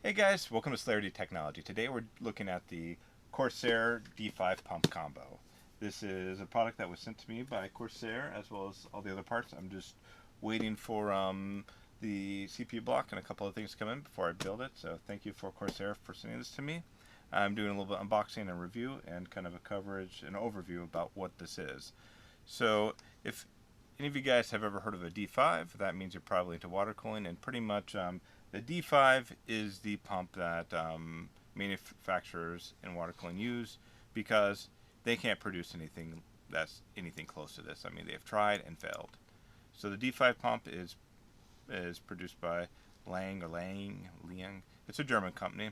Hey guys, welcome to Clarity Technology. Today we're looking at the Corsair D5 pump combo. This is a product that was sent to me by Corsair as well as all the other parts. I'm just waiting for the CPU block and a couple of things to come in before I build it. So thank you for Corsair for sending this to me. I'm doing a little bit of unboxing and review and kind of a coverage and overview about what this is. So if any of you guys have ever heard of a D5, that means you're probably into water cooling, and pretty much the D5 is the pump that manufacturers in water cooling use because they can't produce anything that's anything close to this. I mean, they've tried and failed. So the D5 pump is produced by Liang. It's a German company,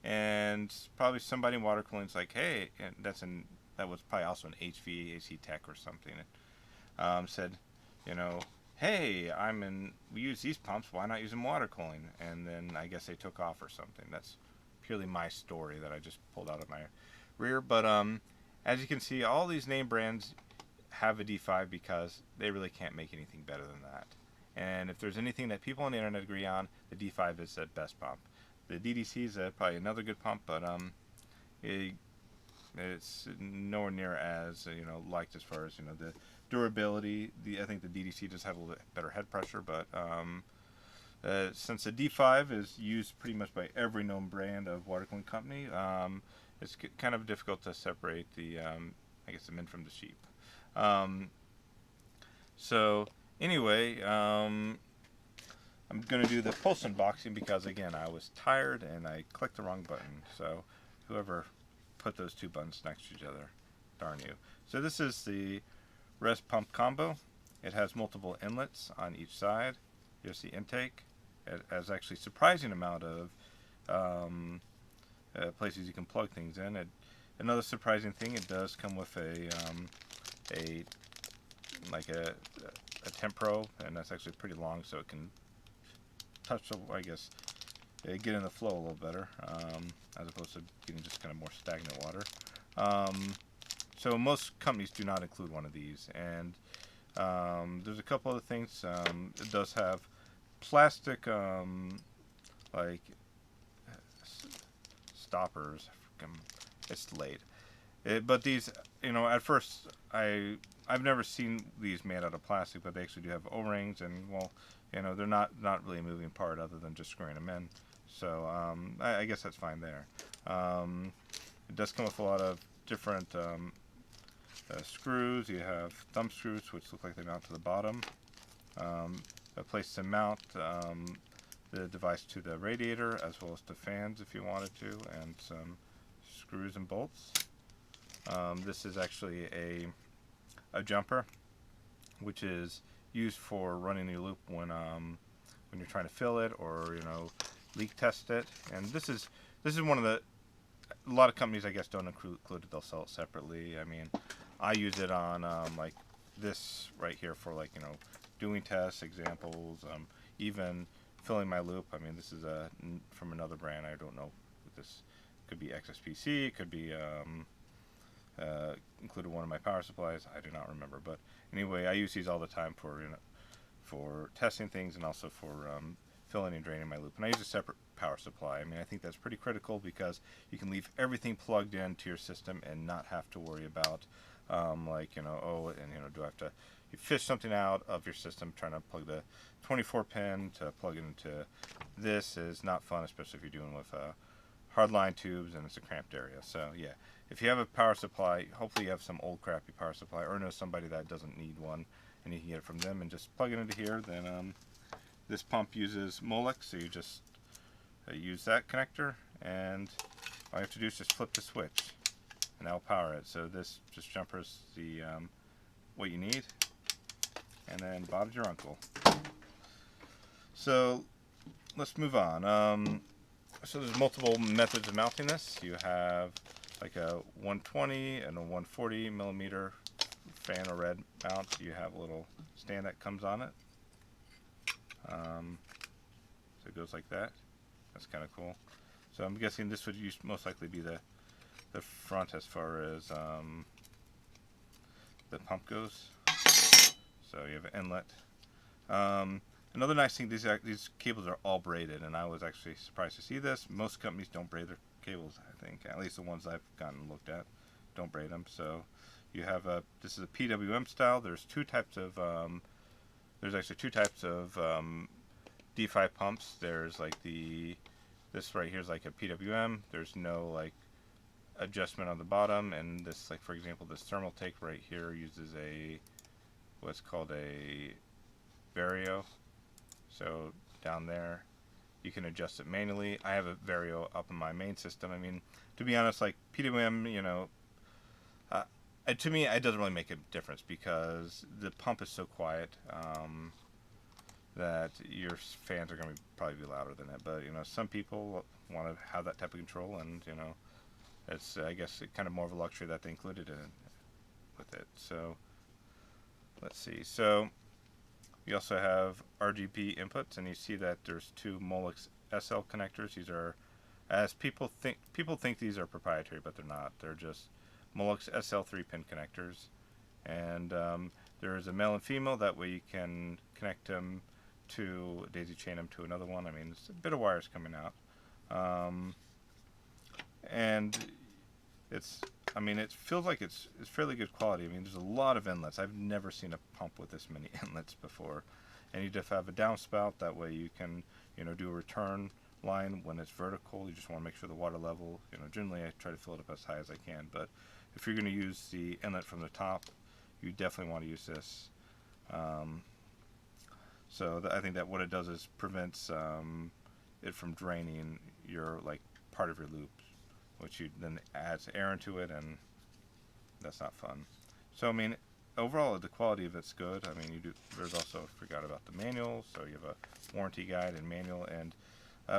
and probably somebody in water cooling is like, hey, and that was probably also an HVAC tech or something. Said, you know, hey, we use these pumps, why not use them water cooling? And then I guess they took off or something. That's purely my story that I just pulled out of my rear. But as you can see, all these name brands have a D5 because they really can't make anything better than that. And if there's anything that people on the internet agree on, the D5 is the best pump. The DDC is probably another good pump, but it's nowhere near as liked as far as the durability. I think the DDC does have a little bit better head pressure, but since the D5 is used pretty much by every known brand of water cooling company, it's kind of difficult to separate the men from the sheep. So anyway, I'm gonna do the pulse unboxing because again I was tired and I clicked the wrong button. So whoever put those two buttons next to each other, darn you. So this is the res pump combo. It has multiple inlets on each side. Here's the intake. It has actually a surprising amount of places you can plug things in. Another surprising thing, it does come with a temp probe, and that's actually pretty long, so it can touch the, get in the flow a little better, as opposed to getting just kind of more stagnant water. So most companies do not include one of these, and there's a couple other things. It does have plastic stoppers. It's delayed. But these, at first I've never seen these made out of plastic, but they actually do have O-rings, and they're not really a moving part other than just screwing them in. So I guess that's fine there. It does come with a lot of different screws. You have thumb screws, which look like they mount to the bottom. A place to mount the device to the radiator, as well as to fans if you wanted to, and some screws and bolts. This is actually a jumper, which is used for running the loop when you're trying to fill it or leak test it. And this is one of a lot of companies I guess don't include it. They'll sell it separately. I mean, I use it on like this right here for doing tests, examples, even filling my loop. I mean, this is from another brand. I don't know if this could be XSPC. It could be included one of my power supplies. I do not remember, but anyway, I use these all the time for testing things and also for filling and draining my loop. And I use a separate power supply. I mean, I think that's pretty critical because you can leave everything plugged into your system and not have to worry about do I have to fish something out of your system trying to plug the 24 pin to plug it into. This is not fun, especially if you're doing with hardline tubes and it's a cramped area. So yeah, if you have a power supply, hopefully you have some old crappy power supply or know somebody that doesn't need one and you can get it from them and just plug it into here. Then this pump uses Molex, so you just use that connector, and all you have to do is just flip the switch and that'll power it. So this just jumpers the what you need, and then Bob's your uncle. So let's move on. So there's multiple methods of mounting this. You have like a 120 and a 140 millimeter fan or red mount. You have a little stand that comes on it. So it goes like that. That's kind of cool. So I'm guessing this would most likely be the front as far as the pump goes. So you have an inlet. Another nice thing, these cables are all braided, and I was actually surprised to see this. Most companies don't braid their cables, I think. At least the ones I've gotten looked at don't braid them. So you have this is a PWM style. There's two types of, there's actually two types of D5 pumps. There's like this right here is like a PWM. There's no like adjustment on the bottom, and this, like for example, this thermal take right here uses what's called a Vario. So down there, you can adjust it manually. I have a Vario up in my main system. I mean, to be honest, like PWM, to me, it doesn't really make a difference because the pump is so quiet that your fans are going to probably be louder than it. But some people want to have that type of control, and it's, I guess, kind of more of a luxury that they included in it with it. So let's see. So you also have RGB inputs, and you see that there's two Molex SL connectors. These are, as people think these are proprietary, but they're not. They're just Molex SL 3-pin connectors, and there is a male and female. That way you can connect them to daisy chain them to another one. I mean, it's a bit of wires coming out, and it feels like it's fairly good quality. I mean, there's a lot of inlets. I've never seen a pump with this many inlets before. And you just have a downspout. That way you can, do a return line when it's vertical. You just want to make sure the water level, generally I try to fill it up as high as I can. But if you're going to use the inlet from the top, you definitely want to use this. I think that what it does is prevents it from draining your, like, part of your loop, which you then adds air into it, and that's not fun. So I mean, overall the quality of it's good. I mean, there's also, forgot about the manual, so you have a warranty guide and manual. And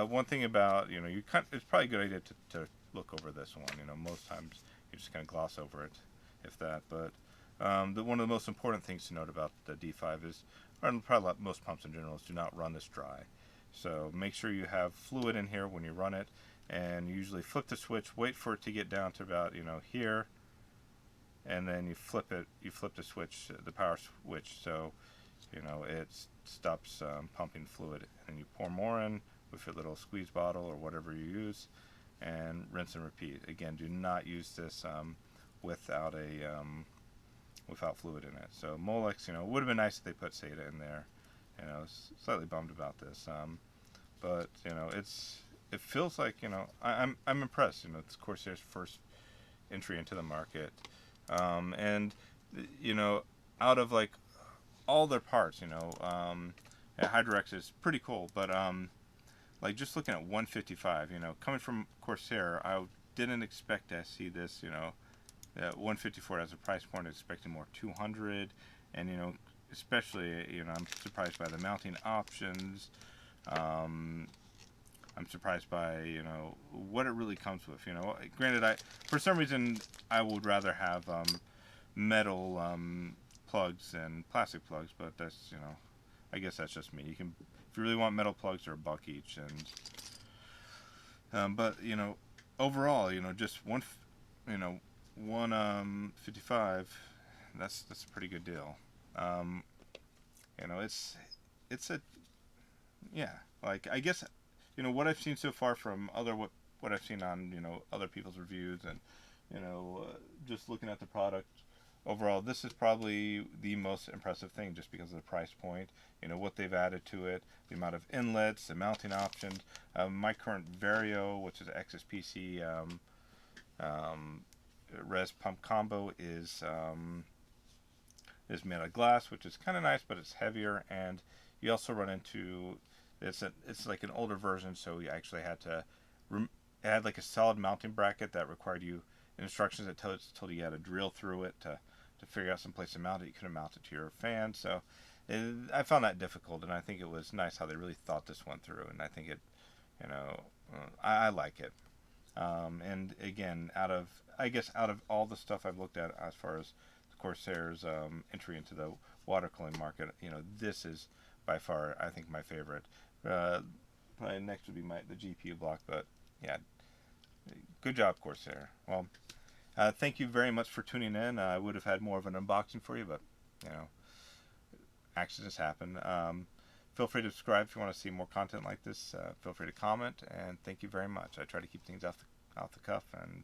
one thing about, it's probably a good idea to look over this one. Most times you just kind of gloss over it, if that. But one of the most important things to note about the D5 is, or probably most pumps in general, is do not run this dry. So make sure you have fluid in here when you run it, and you usually flip the switch, wait for it to get down to about here, and then you flip the switch, the power switch, so it stops pumping fluid, and you pour more in with your little squeeze bottle or whatever you use, and rinse and repeat. Again, do not use this without fluid in it. So Molex, it would have been nice if they put SATA in there. Slightly bummed about this, but it feels like, I'm impressed. It's Corsair's first entry into the market, and out of like all their parts, Hydrox is pretty cool, but like just looking at 155, coming from Corsair, I didn't expect to see this, 154 as a price point, expecting more 200, and especially, I'm surprised by the mounting options. I'm surprised by, what it really comes with. Granted, for some reason, I would rather have metal plugs than plastic plugs, but that's, I guess that's just me. If you really want metal plugs, they're $1 each, and but overall, just one 55, that's a pretty good deal. It's a, yeah, like, I guess, what I've seen so far from what I've seen on, other people's reviews, and, just looking at the product overall, this is probably the most impressive thing, just because of the price point, what they've added to it, the amount of inlets, the mounting options. My current Vario, which is XSPC res pump combo, is made of glass, which is kind of nice, but it's heavier, and you also run into, it's like an older version, so we actually had to add like a solid mounting bracket that required you instructions that told you had to drill through it to figure out some place to mount it. You couldn't mount it to your fan, so I found that difficult, and I think it was nice how they really thought this one through, and I think it, I like it. And again, out of all the stuff I've looked at as far as Corsair's entry into the water cooling market, this is by far, I think, my favorite. Probably next would be the GPU block, but yeah, good job, Corsair. Well, thank you very much for tuning in. I would have had more of an unboxing for you, but accidents happen. Feel free to subscribe if you want to see more content like this. Feel free to comment, and thank you very much. I try to keep things off the cuff, and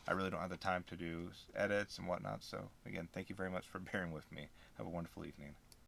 I really don't have the time to do edits and whatnot. So again, thank you very much for bearing with me. Have a wonderful evening.